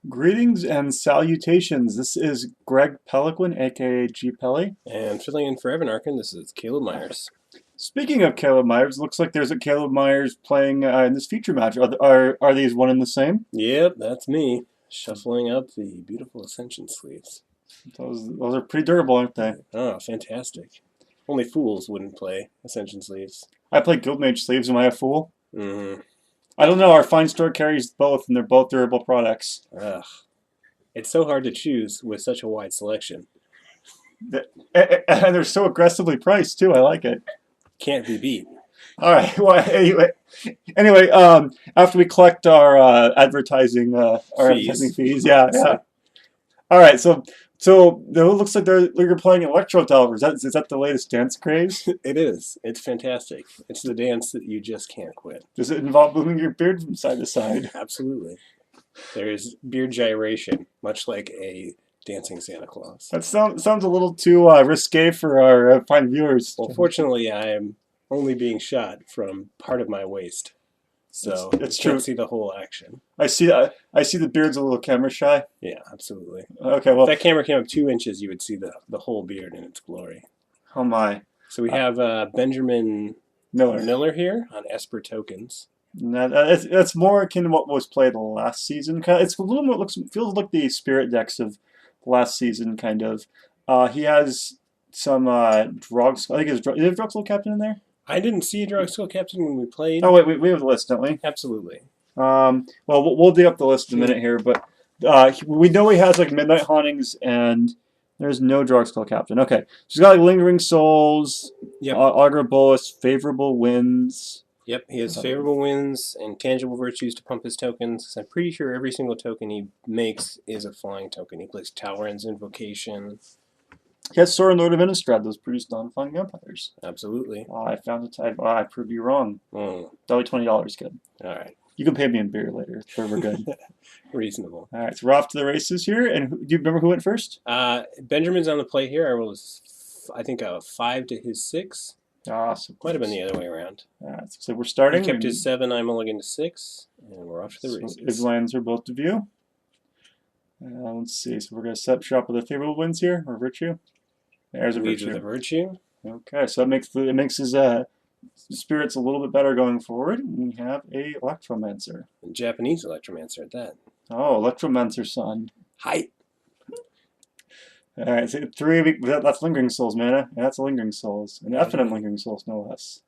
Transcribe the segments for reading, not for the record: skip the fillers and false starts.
Greetings and salutations. This is Greg Peloquin, aka G Pelly. And filling in for Evan Arkin, this is Caleb Myers. Speaking of Caleb Myers, looks like there's a Caleb Myers playing in this feature match. Are these one and the same? Yep, that's me. Shuffling up the beautiful Ascension sleeves. Those are pretty durable, aren't they? Oh, fantastic. Only fools wouldn't play Ascension sleeves. I play Guildmage sleeves. Am I a fool? Mm-hmm. I don't know. Our fine store carries both, and they're both durable products. Ugh. It's so hard to choose with such a wide selection. And they're so aggressively priced too. I like it. Can't be beat. All right. Well, anyway, after we collect our advertising fees, yeah. All right. So it looks like you're playing Electro Delver. Is that the latest dance craze? It is. It's fantastic. It's the dance that you just can't quit. Does it involve moving your beard from side to side? Absolutely. There is beard gyration, much like a dancing Santa Claus. That sounds a little too risque for our fine viewers. Well, fortunately, I am only being shot from part of my waist, so it's you true. can't see the whole action. I see the beard's a little camera shy. Yeah, absolutely. Okay, well, if that camera came up 2 inches, you would see the whole beard in its glory. Oh my! So we have Benjamin Miller here on Esper tokens. No, that's more akin to what was played last season. It's a little more feels like the spirit decks of last season, kind of. He has some drugs. I think is there a Drugstore Captain in there? I didn't see a Drugstore Captain when we played. Oh wait, we have the list, don't we? Absolutely. Well, we'll dig up the list in a minute here, but we know he has like Midnight Hauntings, and there's no Drugstore Captain. Okay, so he's got like Lingering Souls, Augur Bolus, Favorable Winds. Yep, he has favorable winds and tangible virtues to pump his tokens. I'm pretty sure every single token he makes is a flying token. He plays Talrand's Invocation. He has Sorin, Lord of Innistrad, those produce non-flying vampires. Absolutely. I found it. I proved you wrong. Only $20, good. All right. You can pay me in beer later. Sure, we're good. Reasonable. All right, so we're off to the races here. And do you remember who went first? Benjamin's on the play here. I rolled, I think, a 5 to his 6. Awesome. Might have been the other way around. So we're starting. He kept his 7, I mulliganed to 6, and we're off to the races. His lands are both to view. Let's see. So we're going to set up shop with a favorable winds here, or virtue. There's a Leads virtue. with a virtue. Okay, so it makes his spirits a little bit better going forward. We have a Electromancer. A Japanese Electromancer at that. Oh, Electromancer son. Hi. All right, so 3 that's Lingering Souls, mana. Yeah, that's Lingering Souls. And F&M Lingering Souls, no less.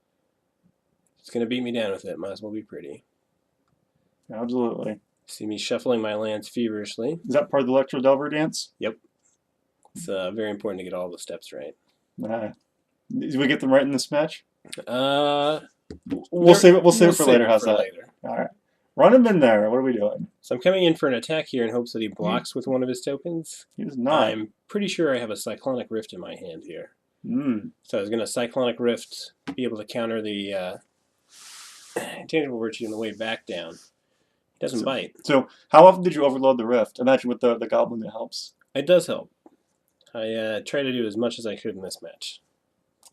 It's going to beat me down with it. Might as well be pretty. Absolutely. See me shuffling my lands feverishly. Is that part of the Electro Delver dance? Yep. It's very important to get all the steps right. Did we get them right in this match? We'll save it for later. How's that? Later. All right. Run him in there. What are we doing? So I'm coming in for an attack here in hopes that he blocks with one of his tokens. He does not. I'm pretty sure I have a Cyclonic Rift in my hand here. So I was going to Cyclonic Rift, be able to counter the Tangible Virtue on the way back down. He doesn't bite. So how often did you overload the Rift? Imagine with the Goblin that helps. It does help. I try to do as much as I could in this match.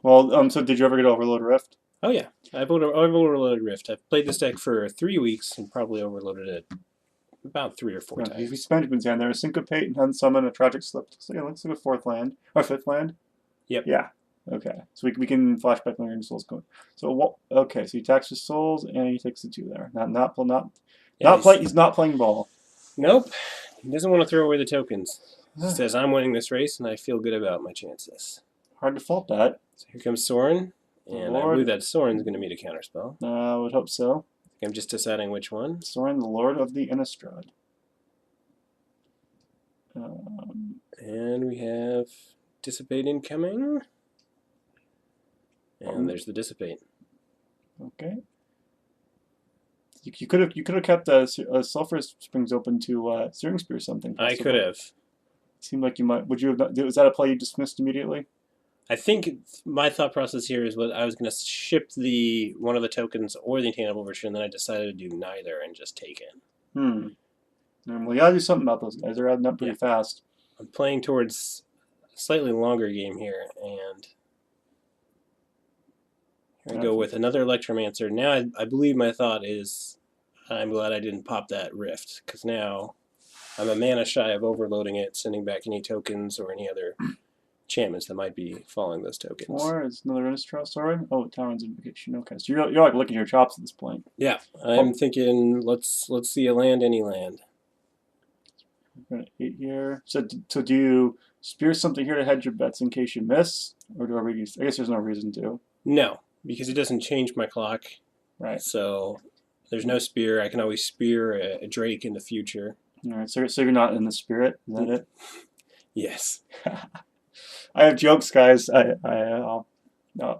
Well, so did you ever get Overload Rift? Oh yeah, I've overloaded Rift. I've played this deck for 3 weeks and probably overloaded it about 3 or 4 times. If you spend Benjamin's hand, there a Syncopate and Unsummon, a Tragic Slip. It looks like a 4th land. Or 5th land? Yep. Yeah. Okay. So we can flashback Lingering Souls going. So okay, so he attacks his souls and he takes the 2 there. He's not playing ball. Nope. He doesn't want to throw away the tokens. He says, I'm winning this race and I feel good about my chances. Hard to fault that. So here comes Sorin. And I believe that Sorin's going to meet a counterspell. I would hope so. I'm just deciding which one. Sorin, the Lord of the Innistrad. And we have Dissipate incoming. And there's the Dissipate. Okay. You could have kept Sulphur Springs open to Searing Spear or something. I could have. Seemed like you might. Would you have? Was that a play you dismissed immediately? I think my thought process here is I was going to ship one of the tokens or the Intangible Virtue, and then I decided to do neither and just take it. Well, you gotta do something about those guys. They're adding up pretty fast. I'm playing towards a slightly longer game here, and here I go with another Electromancer. Now I believe my thought is I'm glad I didn't pop that Rift, because now I'm a mana shy of overloading it, sending back any tokens or any other enchantments that might be following those tokens. 4 is another Innistrad story. Oh, Talon's Invocation. Okay, so you're like licking your chops at this point. Yeah, I'm thinking let's see a land, any land. We're gonna 8 here. So do you spear something here to hedge your bets in case you miss, or do I guess there's no reason to. No, because it doesn't change my clock. Right. So there's no spear. I can always spear a Drake in the future. All right. So you're not in the spirit. Is that it? Yes. I have jokes, guys. I'll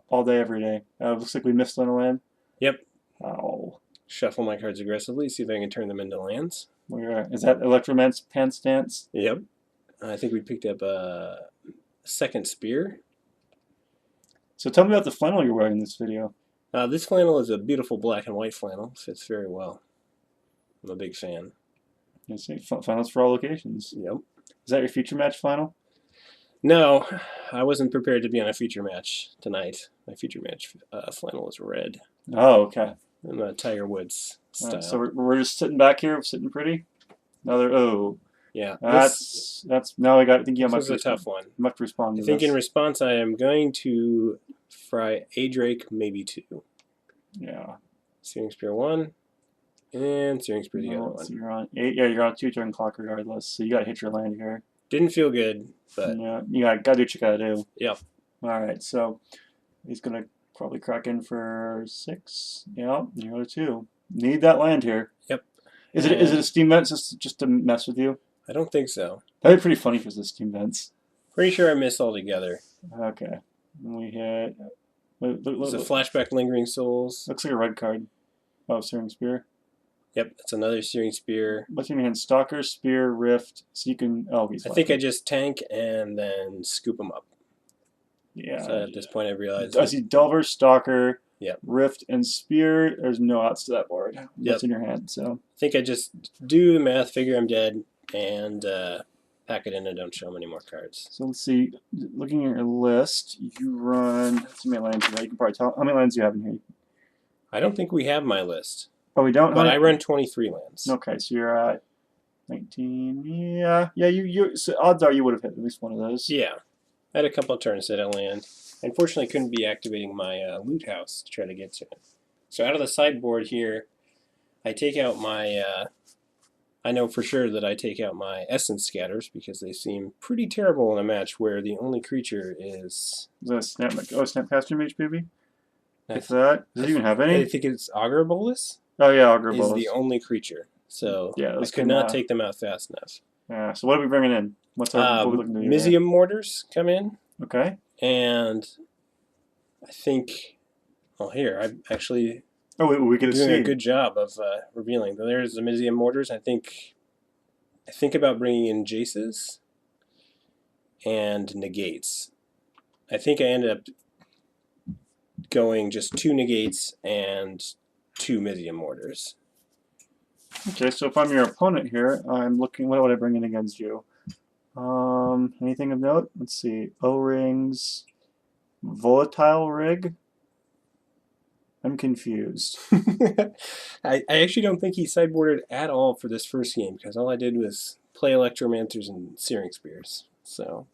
all day, every day. Looks like we missed on a land. Yep. Oh. Shuffle my cards aggressively, see if I can turn them into lands. Is that Electroman's Pants Stance? Yep. I think we picked up a second spear. So tell me about the flannel you're wearing in this video. This flannel is a beautiful black and white flannel. Fits very well. I'm a big fan. You see, flannels for all occasions. Yep. Is that your feature match flannel? No, I wasn't prepared to be on a feature match tonight. My feature match flannel is red. Oh, okay. In the Tiger Woods style. So we're just sitting back here, sitting pretty. Another Yeah. That's now I think you this is a tough one. You have to respond to I think this. in response I am going to fry a Drake, maybe 2. Yeah. Searing Spear 1 and Searing Spear the other one. So you're on 8. Yeah, you're on a 2-turn clock regardless. So you gotta hit your land here. Didn't feel good, but yeah, you gotta do what you gotta do. Yep. All right, so he's gonna probably crack in for 6. Yeah, you go to 2. Need that land here. Yep. Is it a steam vent just to mess with you? I don't think so. That'd be pretty funny for the steam vents. Pretty sure I missed altogether. Okay. And we hit. It's a flashback, Lingering Souls. Looks like a red card. Oh, Searing Spear. Yep, it's another Searing Spear. What's in your hand? Stalker, Spear, Rift. So you can. Oh, he's. I think I just tank and then scoop them up. Yeah. So at this point, I realized. I see Delver, Stalker. Yep. Rift and Spear. There's no outs to that board. What's in your hand? So. I think I just do the math, figure I'm dead, and pack it in and don't show them any more cards. So let's see. Looking at your list, you run. How many lands you have? You can probably tell. How many lands do you have in here? I don't think we have my list. Oh, we don't. But I run 23 lands. Okay, so you're at 19. Yeah. You. So odds are you would have hit at least one of those. Yeah, I had a couple of turns that I land. Unfortunately, couldn't be activating my loot house to try to get to it. So out of the sideboard here, I take out my. I know for sure that I take out my Essence Scatters because they seem pretty terrible in a match where the only creature is. Is that a Snapcaster Mage, baby? If that. Does it even have any? I think it's Augur Bolus. Oh yeah, Augur Bolus. Is the only creature. So yeah, I could not take them out fast enough. Yeah. So what are we bringing in? What are we looking to do? Mizium Mortars come in. Okay. And I think, well, here I actually. Oh, we could doing a good job of revealing. There's the Mizium Mortars. I think about bringing in Jaces and Negates. I think I ended up going just 2 Negates and 2 Mizium Mortars. Okay, so if I'm your opponent here, I'm looking. What would I bring in against you? Anything of note? Let's see. O-rings, volatile rig. I'm confused. I actually don't think he sideboarded at all for this first game because all I did was play Electromancers and Searing Spears. So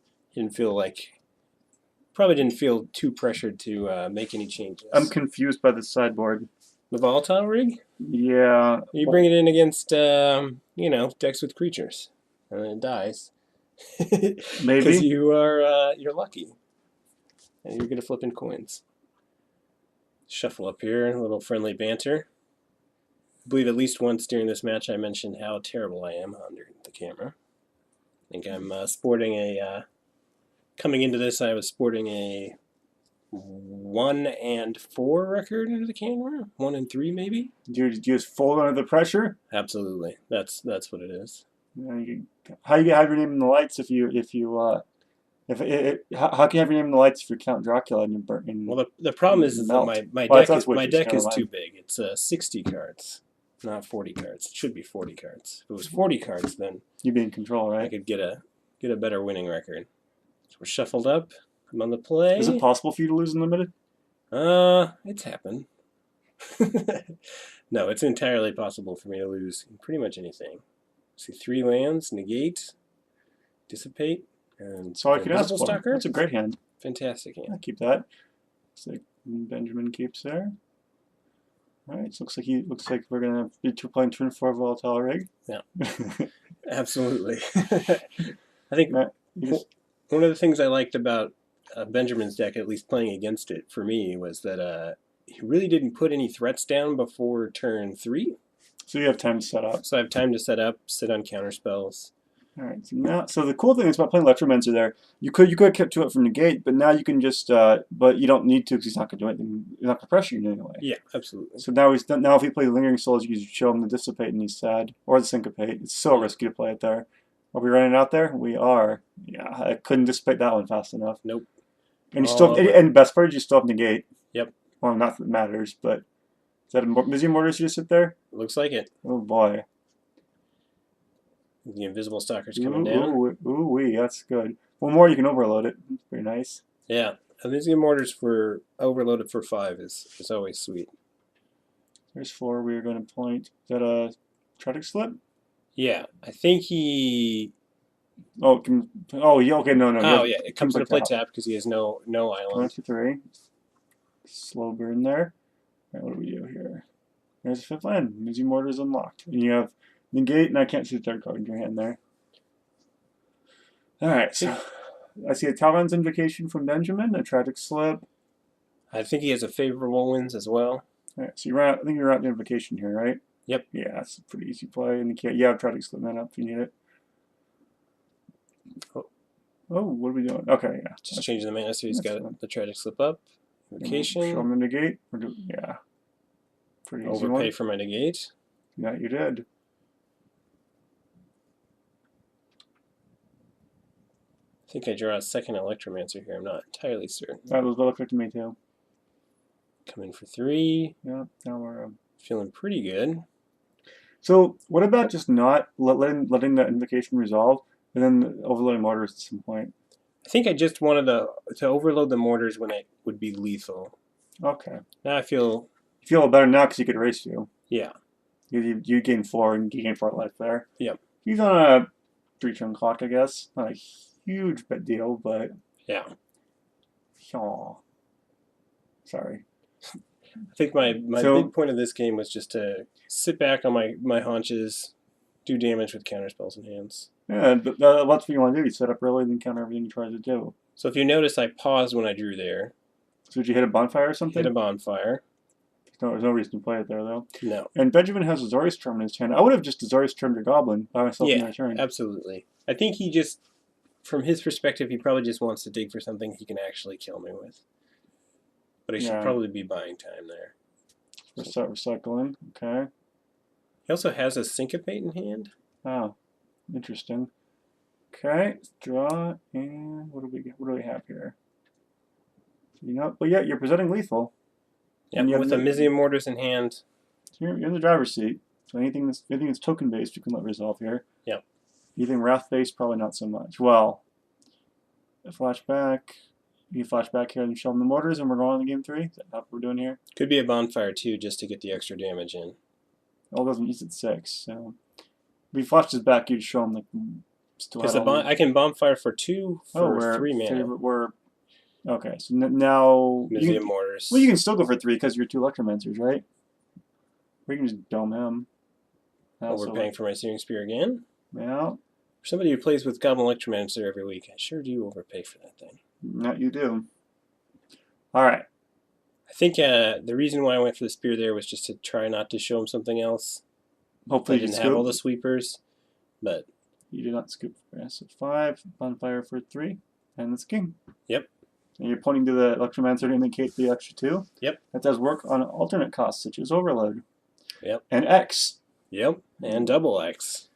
probably didn't feel too pressured to make any changes. I'm confused by the sideboard. The volatile rig? Yeah. You bring it in against decks with creatures, and it dies. Maybe because you're lucky, and you're good at flipping coins. Shuffle up here, a little friendly banter. I believe at least once during this match I mentioned how terrible I am under the camera. I think I'm sporting a. Coming into this, I was sporting a 1-4 record under the camera. 1-3 maybe. Do you just fold under the pressure? Absolutely, that's what it is. How do you have your name in the lights how can you have your name in the lights if you're Count Dracula and you're burning? Well, the problem is that my deck is too big. It's 60 cards, not 40 cards. It should be 40 cards. If it was 40 cards, then you'd be in control, right? I could get a better winning record. So we're shuffled up. I'm on the play. Is it possible for you to lose unlimited? It's happened. No, it's entirely possible for me to lose pretty much anything. See 3 lands, negate, dissipate, and That's all I can ask Invisible for. Stalker. That's a great hand. Fantastic hand. I'll keep that. Looks like Benjamin keeps there. All right, so looks like we're gonna be playing turn 4 volatile rig. Yeah, absolutely. I think Matt, one of the things I liked about Benjamin's deck, at least playing against it for me, was that he really didn't put any threats down before turn 3. so you have time to set up. So I have time to set up, sit on counter spells. All right. So the cool thing is about playing Electromancer there, you could have kept to it from negate, but now you can just but you don't need to because he's not going to do anything. He's not going to pressure you anyway. Yeah, absolutely. So now if he plays Lingering Souls, you can show him the Dissipate and he's sad, or the Syncopate. It's so risky to play it there. Are we running out there? We are. Yeah, I couldn't dissipate that one fast enough. Nope. And you still and the best part is you still have negate. Yep. Well, not that it matters, but is that a Museum Mortars you just sit there? Looks like it. Oh boy. The Invisible Stalker's coming down. Ooh, that's good. One more, you can overload it. That's pretty nice. Yeah, Elysium Mortars for overloaded for 5 is always sweet. There's 4. We are going to point. Is that a Tragic Slip? Yeah, I think he. Oh, yeah. Okay, no. Oh yeah, it comes into play tap because he has no island. 1 to 3. Slow burn there. All right, what do we do here? There's a 5th land. Museum Mortars unlocked. And you have negate, and I can't see the 3rd card in your hand there. All right, so I see a Talon's Invocation from Benjamin, a Tragic Slip. I think he has a favorable wins as well. All right, so I think you're out the Invocation here, right? Yep. Yeah, that's a pretty easy play, and you have Tragic Slip man up if you need it. Oh, what are we doing? Okay, yeah. Just changing the mana, so he's got fine. The Tragic Slip up. Invocation. Show him the negate. Yeah. Pretty easy Overpay one. for my negate. Yeah, you did. I think I draw a second Electromancer here. I'm not entirely certain. That was what looked like to me too. Come in for 3. Yeah, now we're feeling pretty good. So what about just not letting the Invocation resolve and then overloading Mortars at some point? I think I just wanted to overload the Mortars when it would be lethal. Okay. Now I feel... You feel better now because he could erase you. Yeah. You gain 4 and you gain 4 life there. Yep. He's on a 3-turn clock, I guess. Not a huge deal, but... Yeah. Aw. Sorry. I think my big point of this game was just to sit back on my haunches, do damage with counterspells in hands. Yeah, but that's what you want to do. You set up early and then counter everything you try to do. So if you notice, I paused when I drew there. So did you hit a bonfire or something? Hit a bonfire. There's no reason to play it there, though. No. And Benjamin has Azorius Charm in his hand. I would have just Azorius Charmed your Goblin by myself in my turn. Yeah, absolutely. I think he just, from his perspective, he probably just wants to dig for something he can actually kill me with. But he should probably be buying time there. Recycling, okay. He also has a Syncopate in hand. Oh, interesting. Okay, draw, and what do we have here? Well, yeah, you're presenting lethal. Yeah, with the Museum Mortars in hand. You're in the driver's seat. So anything that's token based, you can let resolve here. Yep. Anything wrath based, probably not so much. Well, a flashback. You flash back here and show them the mortars, and we're going on to game 3. Is that what we're doing here? Could be a bonfire too, just to get the extra damage in. Well, it doesn't use at 6, so if he flashes back, you'd show him Because I can bonfire for 2 for 3 mana. Okay, so now Museum Mortars. Well, you can still go for 3 because you're 2 Electromancers, right? Or you can just dome him. Overpaying for my Searing Spear again? Yeah. For somebody who plays with Goblin Electromancer every week, I sure do overpay for that thing. No, you do. All right. I think the reason why I went for the Spear there was just to try not to show him something else. Hopefully I didn't have all the sweepers, but... You did not scoop. So 5, bonfire for 3, and it's king. Yep. And you're pointing to the Electromancer to indicate the extra 2. Yep. That does work on alternate costs, such as Overload. Yep. And X. Yep, and double X.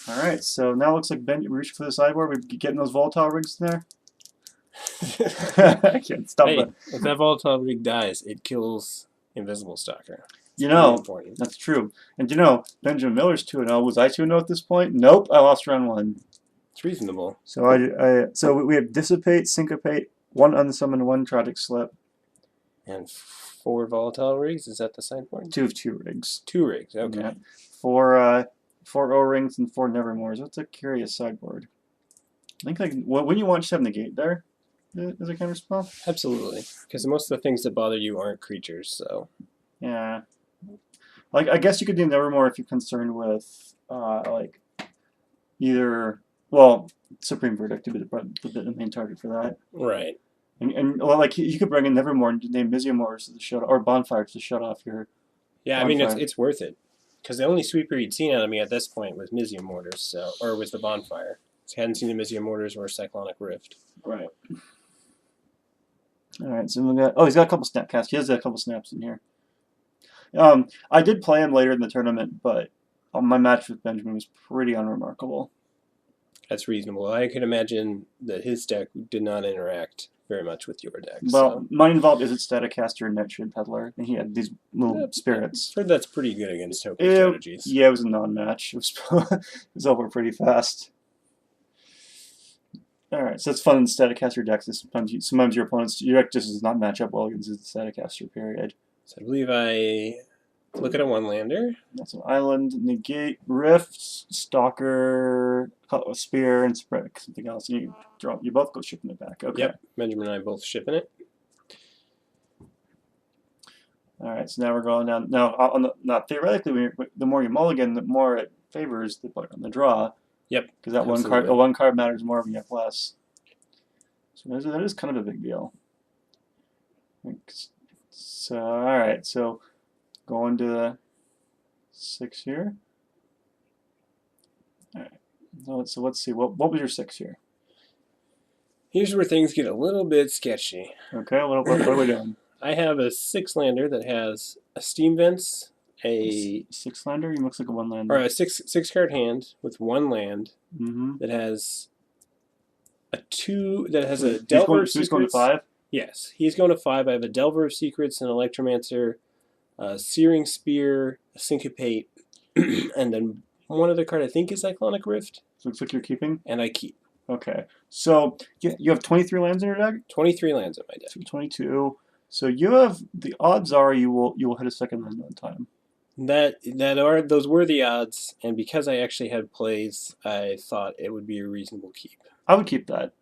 All right, so now it looks like Ben, you reach for the sideboard. We're getting those volatile rigs in there. I can't stop it. If that volatile rig dies, it kills Invisible Stalker. That's true. And Benjamin Miller's 2-0. Was I 2-0 at this point? Nope, I lost round 1. It's reasonable. So so we have Dissipate, Syncopate, 1 Unsummon, 1 Tragic Slip. And 4 volatile rigs? Is that the sideboard? 2 of 2 rigs. 2 rigs, okay. Yeah. 4 4 O-rings, and 4 Nevermores. That's a curious sideboard. I think like when you want, just have negate there as a counter spell. Absolutely, because most of the things that bother you aren't creatures. So yeah, like I guess you could do Nevermore if you're concerned with like either Supreme Verdict to be the main target for that. Right. And like you could bring in Nevermore and name Mizziamores to shut or Bonfire to shut off your. Yeah, I mean it's worth it because the only sweeper you'd seen out of me at this point was Mizziamores, or was the Bonfire. So I hadn't seen the Mizziamores or Cyclonic Rift. Right. All right, so we got. Oh, he's got a couple snap casts. He has a couple snaps in here. I did play him later in the tournament, but my match with Benjamin was pretty unremarkable. That's reasonable. I could imagine that his deck did not interact very much with your deck. Well, so. mine involved is it Staticaster and Nightshade Peddler, and he had these little spirits. I've heard that's pretty good against token strategies. Yeah, it was a non-match. It was over pretty fast. All right, so it's fun in Staticaster decks. Sometimes your deck just does not match up well against the Staticaster period. So I believe I look at a one-lander. That's an island, negate, rift, stalker, spear, and spread something else. And you both go shipping it back. Okay. Yep, Benjamin and I both shipping it. All right, so now we're going down. Now, theoretically, the more you mulligan, the more it favors the player on the draw. Yep. Because that one card matters more when you have less. So that is kind of a big deal. So all right, so going to the 6 here. All right. So let's see. What was your 6 here? Here's where things get a little bit sketchy. Okay. What are we doing? I have a 6-lander that has a Steam Vents, a 6-lander. He looks like a 1-lander. Or a six card hand with 1 land that has a 2 that has a Delver of Secrets. He's going to 5. Yes, he's going to 5. I have a Delver of Secrets, an Electromancer, a Searing Spear, a Syncopate, and then one other card I think is Cyclonic Rift. So it looks like you're keeping. And I keep. Okay, so you have 23 lands in your deck. 23 lands in my deck. 22. So you have the odds are you will hit a second land on time. Those were the odds, and because I actually had plays, I thought it would be a reasonable keep. I would keep that.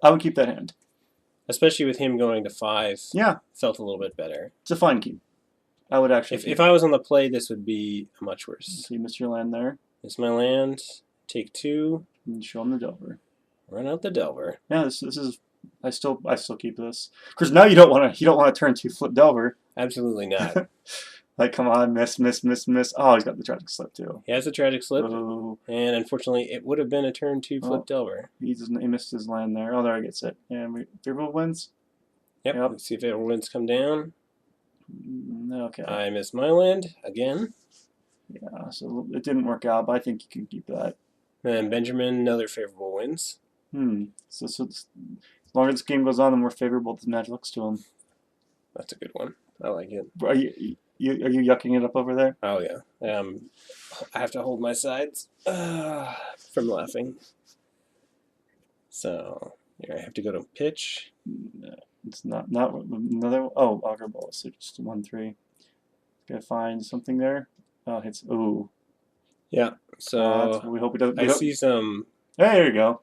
I would keep that hand. Especially with him going to 5. Yeah. Felt a little bit better. It's a fine keep. I would actually. If I was on the play, this would be much worse. So you missed your land there. Miss my land. Take 2. And show him the Delver. Run out the Delver. Yeah, this is. I still keep this because now you don't want to turn 2 flip Delver. Absolutely not. Like, come on, miss. Oh, he's got the Tragic Slip, too. He has the Tragic Slip. Oh. And unfortunately, it would have been a turn 2 flip Delver. He missed his land there. Oh, there he gets it. And favorable wins? Yep. Let's see if favorable wins come down. Okay. I missed my land again. Yeah, so it didn't work out, but I think you can keep that. And Benjamin, another favorable wins. So as long as this game goes on, the more favorable the match looks to him. That's a good one. I like it. Are you yucking it up over there? Oh yeah. I have to hold my sides from laughing. So here I have to go to pitch. No, it's not another. Oh, Auger Ball. So just 1/3. Gotta find something there. Oh, it's ooh. Yeah. So we hope it doesn't. I see some. Hey, there you go.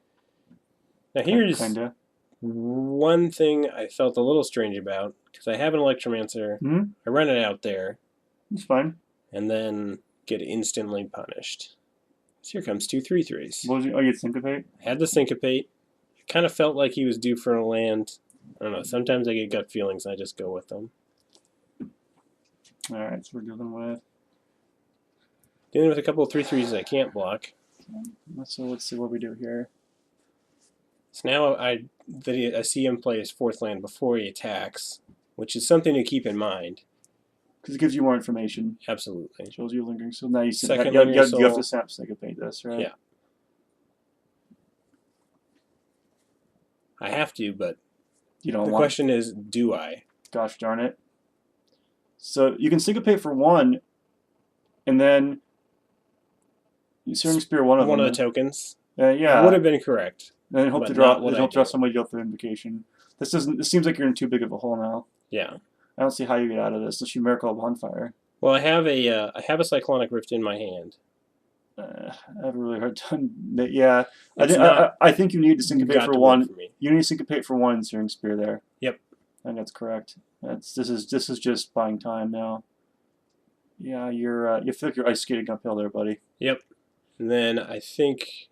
Now here's kinda. One thing I felt a little strange about, because I have an Electromancer, I run it out there. It's fine. And then get instantly punished. So here comes 2 3/3s. What was you had Syncopate? I had the Syncopate. It kind of felt like he was due for a land. I don't know, sometimes I get gut feelings and I just go with them. Alright, so we're dealing with a couple of 3/3s I can't block. So let's see what we do here. So now I see him play his 4th land before he attacks, which is something to keep in mind. Because it gives you more information. Absolutely. It shows you lingering. So now you see Second you have Soul. to Syncopate this, right? Yeah. I have to, but you don't. The question is, do I? Gosh darn it! So you can Syncopate for 1, and then you Searing Spear one of the tokens. Yeah. Would have been correct. And then hope to draw somebody to go for Invocation. This seems like you're in too big of a hole now. Yeah. I don't see how you get out of this unless you Miracle of Bonfire. Well, I have a Cyclonic Rift in my hand. I have a really hard time. Yeah, It's not I think you need to syncopate got for to work one. for me. You need to syncopate for one Searing Spear there. Yep. I think that's correct. This is just buying time now. Yeah, you feel like you're ice skating uphill there, buddy. Yep. And then I think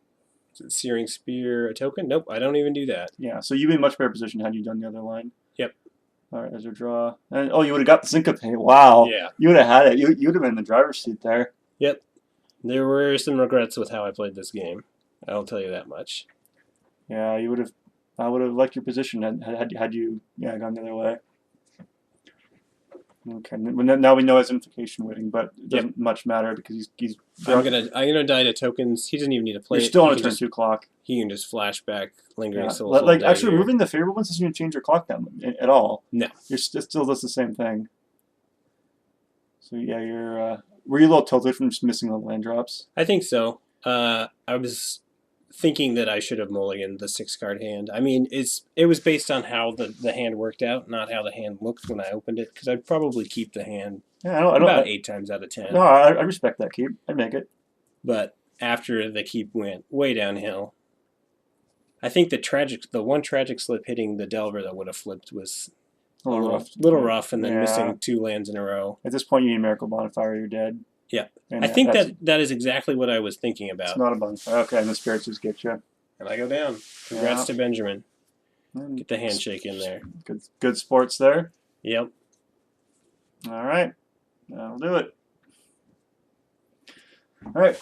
Searing Spear a token? Nope, I don't even do that. Yeah, so you'd be in much better position had you done the other line. Yep. All right, there's your draw. And, oh, you would have got the syncopate. Wow. Yeah. You would have had it. You would have been in the driver's seat there. Yep. There were some regrets with how I played this game. I'll tell you that much. Yeah, you would have. I would have liked your position had you gone the other way. Okay, now we know his implication waiting, but it doesn't much matter because he's. I'm gonna die to tokens. He doesn't even need to play. You're still on a turn 2 clock. He can just flash back Lingering Soul. Like actually, removing the favorable ones doesn't even change your clock down at all. No, it still does the same thing. So yeah, were you a little tilted from just missing the land drops? I think so. I was thinking that I should have mulliganed the 6-card hand. I mean, it was based on how the hand worked out, not how the hand looked when I opened it, because I'd probably keep the hand about 8 times out of 10. No, I respect that keep. I'd make it. But after the keep went way downhill, I think the one tragic slip hitting the Delver that would have flipped was a little rough, and then missing 2 lands in a row. At this point, you need Miracle Bonfire, you're dead. Yeah. I think that is exactly what I was thinking about. It's not a bonfire. Okay, and the spirits just get you. And I go down. Congrats to Benjamin. Get the handshake in there. Good sports there. Yep. All right. That'll do it. All right.